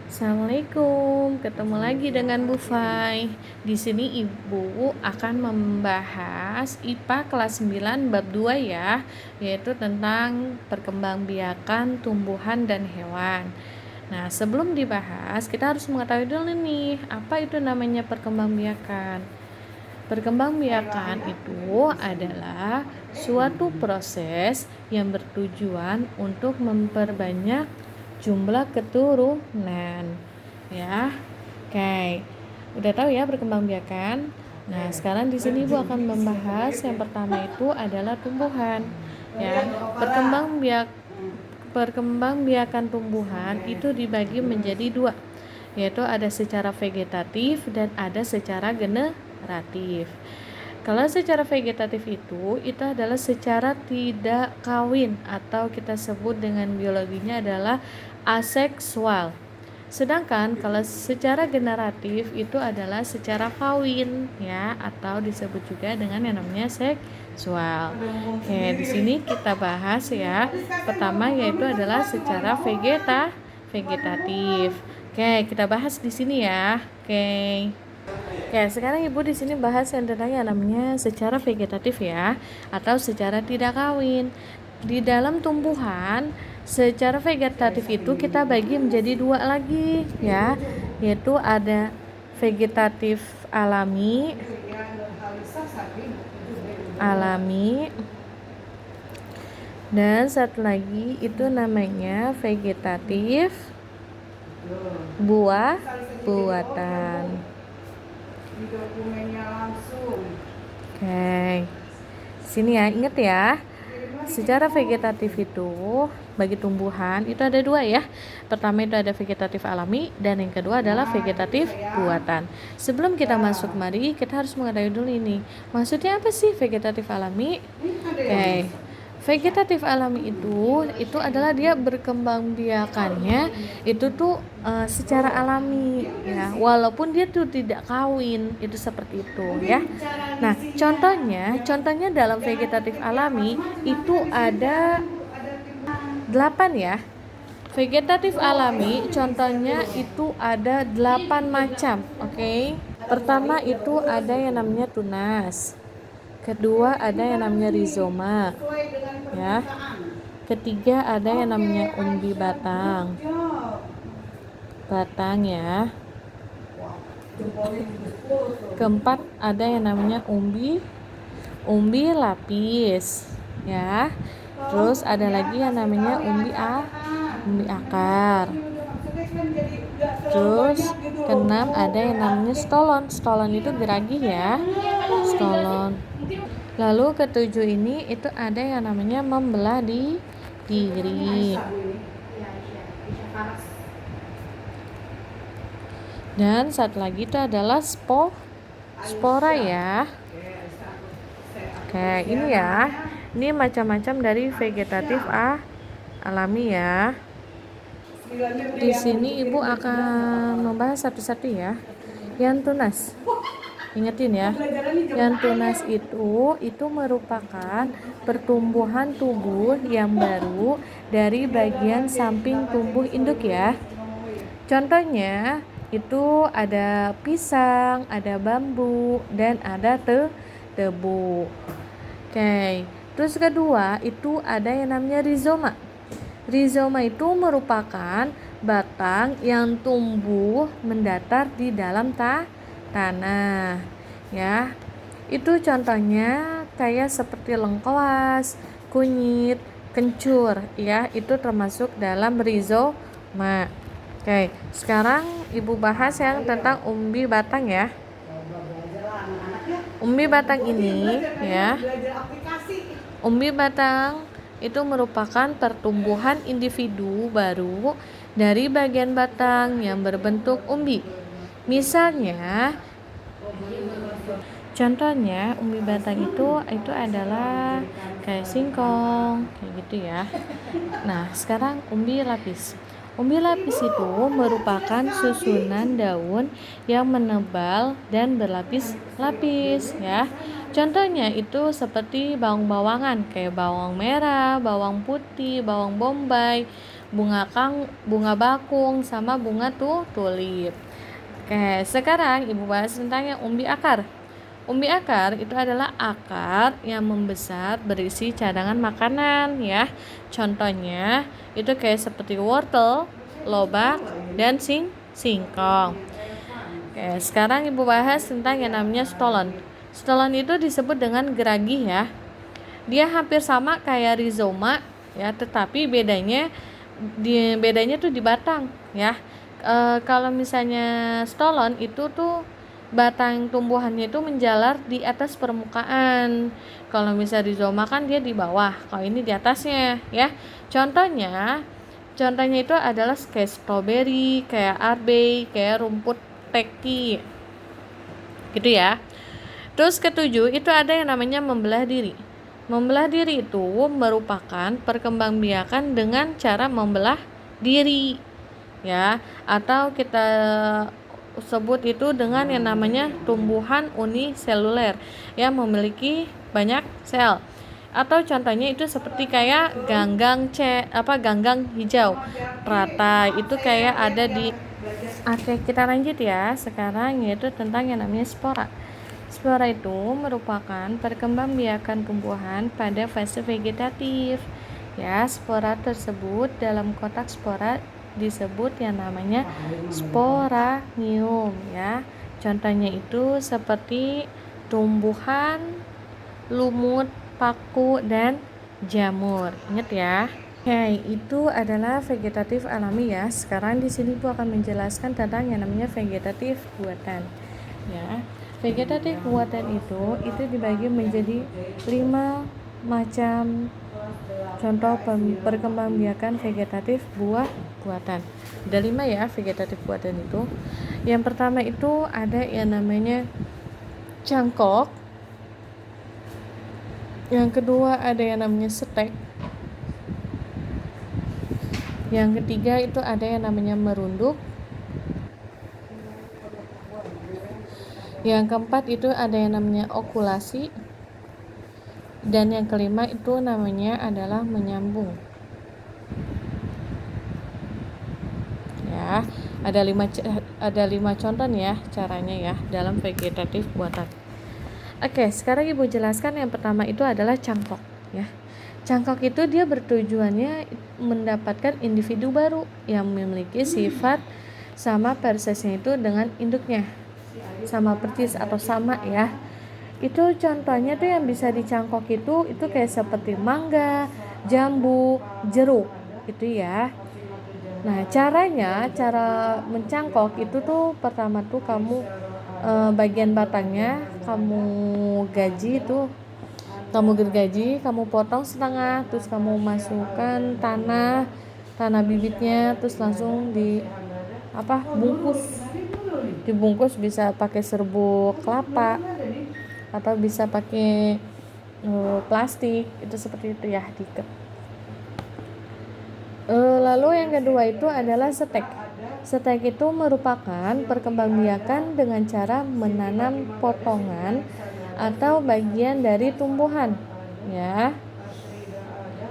Assalamualaikum, ketemu lagi dengan Bu Fai. Di sini Ibu akan membahas IPA kelas 9 bab 2 ya, yaitu tentang perkembangbiakan tumbuhan dan hewan. Nah, sebelum dibahas, kita harus mengetahui dulu nih, apa itu namanya perkembangbiakan. Perkembangbiakan itu adalah suatu proses yang bertujuan untuk memperbanyak jumlah keturunan ya. Oke. Udah tahu ya perkembangbiakan? Nah, sekarang di sini Ibu akan membahas yang pertama itu adalah tumbuhan. Ya. Perkembangbiakan tumbuhan itu dibagi menjadi dua, yaitu ada secara vegetatif dan ada secara generatif. Kalau secara vegetatif itu adalah secara tidak kawin atau kita sebut dengan biologinya adalah aseksual. Sedangkan kalau secara generatif itu adalah secara kawin ya, atau disebut juga dengan yang namanya seksual. Oke, di sini kita bahas ya. Pertama yaitu adalah secara vegetatif. Oke, kita bahas di sini ya. Oke. Oke, sekarang Ibu di sini bahas yang tentang yang namanya secara vegetatif ya, atau secara tidak kawin. Di dalam tumbuhan, secara vegetatif itu kita bagi menjadi dua lagi ya, yaitu ada vegetatif alami dan satu lagi itu namanya vegetatif buatan. Oke, sini ya, ingat ya. Secara vegetatif itu bagi tumbuhan itu ada dua ya. Pertama itu ada vegetatif alami dan yang kedua adalah vegetatif buatan. Sebelum kita masuk mari kita harus mengetahui dulu ini. Maksudnya apa sih vegetatif alami? Oke. Vegetatif alami itu adalah dia berkembangbiakannya itu tuh secara alami ya, walaupun dia tuh tidak kawin, itu seperti itu ya. Nah, contohnya dalam vegetatif alami itu ada 8 ya. Vegetatif alami contohnya itu ada 8 macam, oke? Pertama itu ada yang namanya tunas. Kedua ada yang namanya rizoma ya. Ketiga ada yang namanya umbi batang ya. Keempat ada yang namanya umbi lapis ya. Terus ada lagi yang namanya umbi akar. Terus keenam ada yang namanya stolon itu geragi ya, stolon. Lalu ketujuh ini itu ada yang namanya membelah diri. Dan satu lagi itu adalah spora ya. Oke, ini ya. Ini macam-macam dari vegetatif alami ya. Di sini Ibu akan membahas satu-satu ya. Yang tunas. Ingetin ya. Yang tunas itu merupakan pertumbuhan tubuh yang baru dari bagian samping tubuh induk ya. Contohnya itu ada pisang, ada bambu, dan ada tebu. Oke. Terus kedua itu ada yang namanya rizoma. Rizoma itu merupakan batang yang tumbuh mendatar di dalam tanah ya. Itu contohnya kayak seperti lengkoas, kunyit, kencur ya, itu termasuk dalam rizoma. Oke, sekarang Ibu bahas yang tentang umbi batang ya. Umbi batang ini ya. Umbi batang itu merupakan pertumbuhan individu baru dari bagian batang yang berbentuk umbi. Misalnya, contohnya umbi batang itu adalah kayak singkong, kayak gitu ya. Nah, sekarang umbi lapis. Umbi lapis itu merupakan susunan daun yang menebal dan berlapis-lapis ya. Contohnya itu seperti bawang-bawangan kayak bawang merah, bawang putih, bawang bombay, bunga bakung, sama bunga tulip. Oke, sekarang Ibu bahas tentang yang umbi akar. Umbi akar itu adalah akar yang membesar berisi cadangan makanan ya. Contohnya itu kayak seperti wortel, lobak, dan singkong. Oke, sekarang Ibu bahas tentang yang namanya stolon. Stolon itu disebut dengan geragi ya. Dia hampir sama kayak rhizoma ya, tetapi bedanya tuh di batang ya. Kalau misalnya stolon itu tuh batang tumbuhannya itu menjalar di atas permukaan. Kalau misalnya rhizoma kan dia di bawah, kalau ini di atasnya ya. Contohnya itu adalah kayak strawberry, kayak arbei, kayak rumput teki gitu ya. Terus ketujuh itu ada yang namanya membelah diri. Membelah diri itu merupakan perkembangbiakan dengan cara membelah diri ya, atau kita sebut itu dengan yang namanya tumbuhan uniseluler yang memiliki banyak sel. Atau contohnya itu seperti kayak ganggang hijau rata, itu kayak ada di. Oke, kita lanjut ya. Sekarang yaitu tentang yang namanya spora. Spora itu merupakan perkembangbiakan tumbuhan pada fase vegetatif. Ya, spora tersebut dalam kotak spora disebut yang namanya sporangium ya. Contohnya itu seperti tumbuhan, lumut, paku, dan jamur. Ingat ya. Oke, itu adalah vegetatif alami ya. Sekarang di sini Bu akan menjelaskan tentang yang namanya vegetatif buatan. Ya, vegetatif buatan itu dibagi menjadi 5 macam contoh perkembangbiakan vegetatif buah buatan. Ada 5 ya vegetatif buatan itu. Yang pertama itu ada yang namanya cangkok. Yang kedua ada yang namanya stek. Yang ketiga itu ada yang namanya merunduk. Yang keempat itu ada yang namanya okulasi. Dan yang kelima itu namanya adalah menyambung. Ya, ada 5 contoh nih ya caranya ya dalam vegetatif buatan. Oke, sekarang Ibu jelaskan yang pertama itu adalah cangkok ya. Cangkok itu dia bertujuannya mendapatkan individu baru yang memiliki sifat sama persisnya itu dengan induknya. Sama persis atau sama ya. Itu contohnya tuh yang bisa dicangkok itu kayak seperti mangga, jambu, jeruk itu ya. Nah, cara mencangkok itu tuh pertama tuh kamu bagian batangnya kamu gergaji, kamu potong setengah, terus kamu masukkan tanah bibitnya, terus langsung dibungkus bisa pakai serbuk kelapa atau bisa pakai plastik, itu seperti itu ya, diikat. Lalu yang kedua itu adalah stek. Stek itu merupakan perkembangbiakan dengan cara menanam potongan atau bagian dari tumbuhan ya.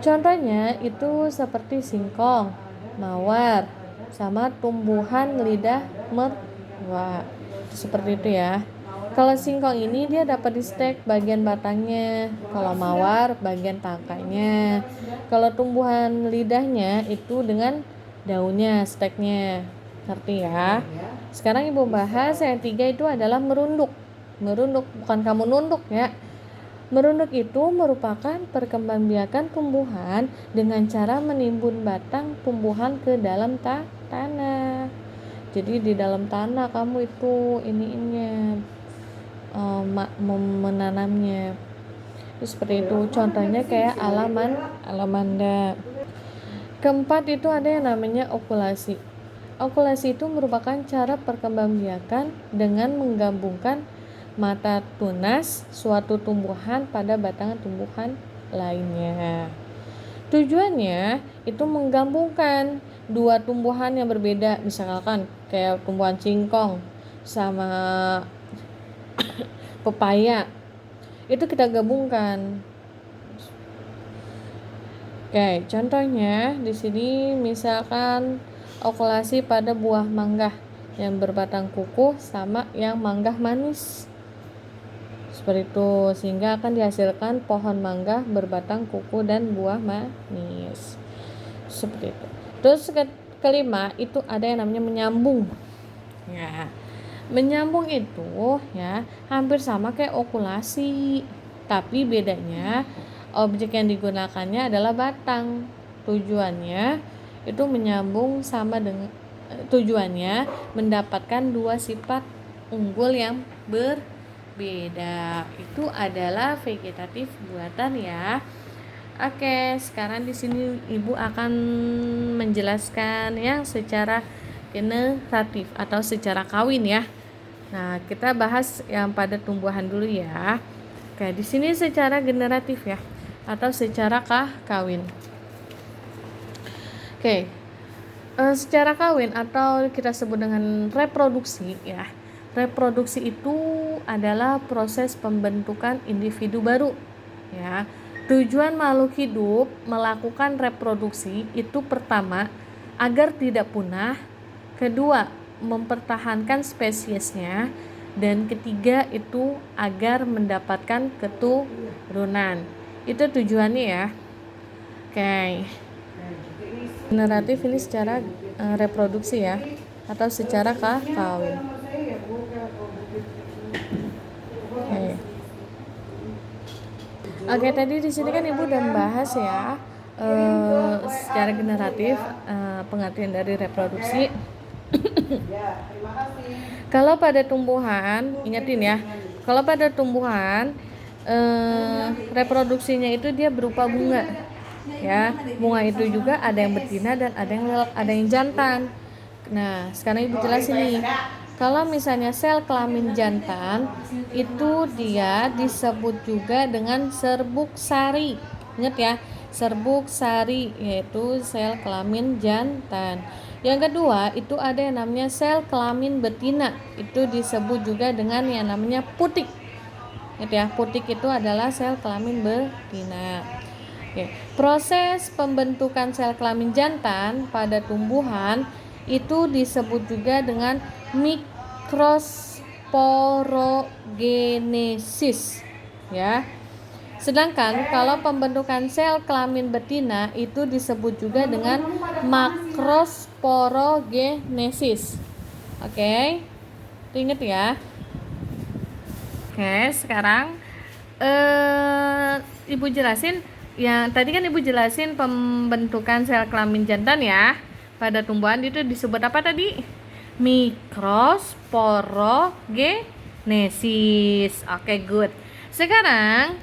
Contohnya itu seperti singkong, mawar, sama tumbuhan lidah mertua. Seperti itu ya. Kalau singkong ini dia dapat di stek bagian batangnya, kalau mawar bagian tangkainya. Kalau tumbuhan lidahnya itu dengan daunnya, steknya. Ngerti ya? Sekarang Ibu bahas yang 3 itu adalah merunduk. Merunduk, bukan kamu nunduk ya. Merunduk itu merupakan perkembangbiakan tumbuhan dengan cara menimbun batang tumbuhan ke dalam tanah. Jadi di dalam tanah kamu itu menanamnya. Terus seperti itu. Contohnya kayak alamanda. Keempat itu ada yang namanya okulasi. Okulasi itu merupakan cara perkembangbiakan dengan menggabungkan mata tunas suatu tumbuhan pada batang tumbuhan lainnya. Tujuannya itu menggabungkan 2 tumbuhan yang berbeda, misalkan kayak tumbuhan singkong sama pepaya. Itu kita gabungkan. Oke, contohnya di sini misalkan okulasi pada buah mangga yang berbatang kukuh sama yang mangga manis. Seperti itu, sehingga akan dihasilkan pohon mangga berbatang kukuh dan buah manis. Seperti itu. Terus kelima itu ada yang namanya menyambung. Ya. Menyambung itu ya hampir sama kayak okulasi. Tapi bedanya objek yang digunakannya adalah batang. Tujuannya itu menyambung sama dengan tujuannya mendapatkan dua sifat unggul yang berbeda. Itu adalah vegetatif buatan ya. Oke, sekarang di sini Ibu akan menjelaskan yang secara generatif atau secara kawin ya. Nah, kita bahas yang pada tumbuhan dulu ya. Oke, di sini secara generatif ya atau secara kawin. Oke. Secara kawin atau kita sebut dengan reproduksi ya. Reproduksi itu adalah proses pembentukan individu baru ya. Tujuan makhluk hidup melakukan reproduksi itu pertama agar tidak punah, kedua mempertahankan spesiesnya, dan ketiga itu agar mendapatkan keturunan. Itu tujuannya ya. Oke. Generatif ini secara reproduksi ya atau secara kawin. Oke, tadi di sini kan Ibu udah membahas ya secara generatif pengertian dari reproduksi. Kalau pada tumbuhan, ingatin ya, kalau pada tumbuhan reproduksinya itu dia berupa bunga. Ya, bunga itu juga ada yang betina dan ada yang jantan. Nah, sekarang Ibu jelasin nih. Kalau misalnya sel kelamin jantan itu dia disebut juga dengan serbuk sari. Ingat ya, serbuk sari yaitu sel kelamin jantan. Yang kedua itu ada yang namanya sel kelamin betina. Itu disebut juga dengan yang namanya putik. Ingat ya, putik itu adalah sel kelamin betina. Oke. Proses pembentukan sel kelamin jantan pada tumbuhan itu disebut juga dengan mikrosporogenesis ya. Sedangkan kalau pembentukan sel kelamin betina itu disebut juga dengan makrosporogenesis. Oke. Ingat ya. Oke, sekarang Ibu jelasin yang tadi kan Ibu jelasin pembentukan sel kelamin jantan ya. Pada tumbuhan itu disebut apa tadi? Mikrosporogenesis. Oke, good. Sekarang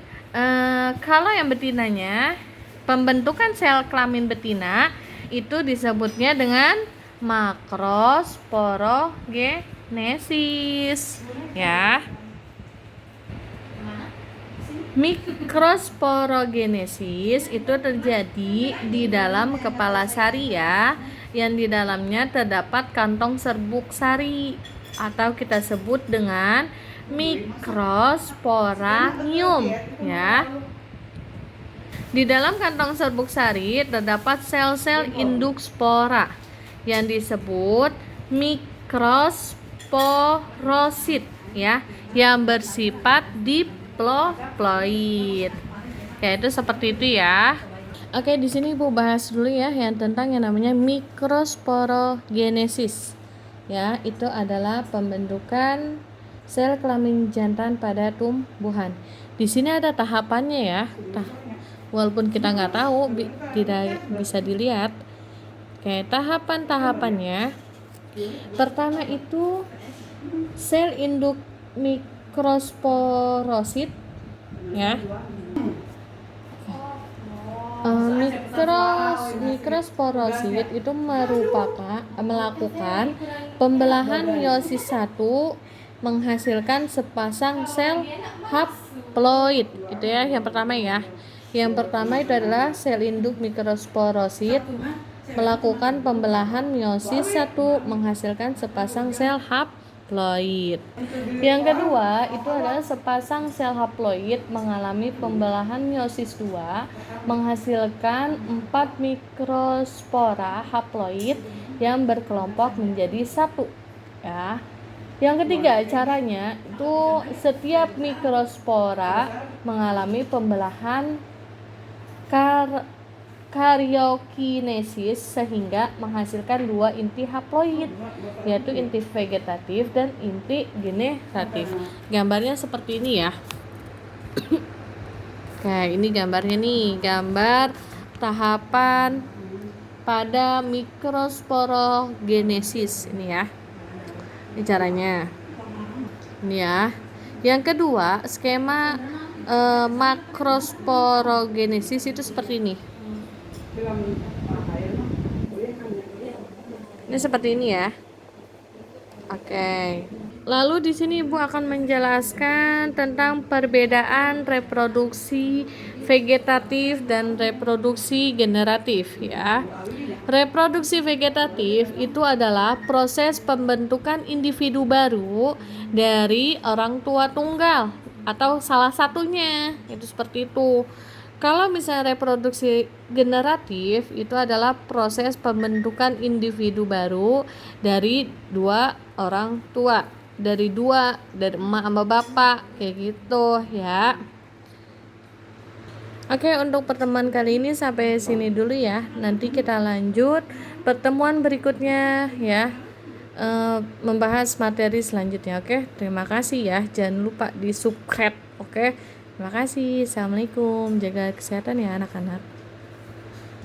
kalau yang betinanya, pembentukan sel kelamin betina itu disebutnya dengan makrosporogenesis ya. Mikrosporogenesis itu terjadi di dalam kepala sari ya, yang di dalamnya terdapat kantong serbuk sari atau kita sebut dengan mikrosporangium ya. Di dalam kantong serbuk sari terdapat sel-sel induk spora yang disebut mikrosporosit ya, yang bersifat diploid. Ya, itu seperti itu ya. Oke, di sini Ibu bahas dulu ya yang tentang yang namanya mikrosporogenesis. Ya, itu adalah pembentukan sel kelamin jantan pada tumbuhan. Di sini ada tahapannya ya. Walaupun kita nggak tahu, tidak bisa dilihat. Oke, tahapan-tahapannya. Pertama itu sel induk mikrosporosit ya. Mikrosporosit itu melakukan pembelahan meiosis 1 menghasilkan sepasang sel haploid. Itu ya yang pertama ya. Yang pertama itu adalah sel induk mikrosporosit melakukan pembelahan meiosis 1 menghasilkan sepasang sel haploid. haploid. Yang kedua itu adalah sepasang sel haploid mengalami pembelahan meiosis 2 menghasilkan 4 mikrospora haploid yang berkelompok menjadi satu, ya. Yang ketiga caranya itu setiap mikrospora mengalami pembelahan karyokinesis sehingga menghasilkan 2 inti haploid, yaitu inti vegetatif dan inti generatif. Gambarnya seperti ini ya. Oke, ini gambarnya nih, gambar tahapan pada mikrosporogenesis ini ya. Ini caranya. Ini ya. Yang kedua, skema makrosporogenesis itu seperti ini. Ini seperti ini ya. Oke. Lalu di sini Ibu akan menjelaskan tentang perbedaan reproduksi vegetatif dan reproduksi generatif ya. Reproduksi vegetatif itu adalah proses pembentukan individu baru dari orang tua tunggal atau salah satunya, itu seperti itu. Kalau misalnya reproduksi generatif itu adalah proses pembentukan individu baru dari dua orang tua, dari emak sama bapak, kayak gitu ya. Oke, untuk pertemuan kali ini sampai sini dulu ya. Nanti kita lanjut pertemuan berikutnya ya, membahas materi selanjutnya. Oke, terima kasih ya. Jangan lupa di subscribe. Oke, terima kasih. Assalamualaikum. Jaga kesehatan ya anak-anak.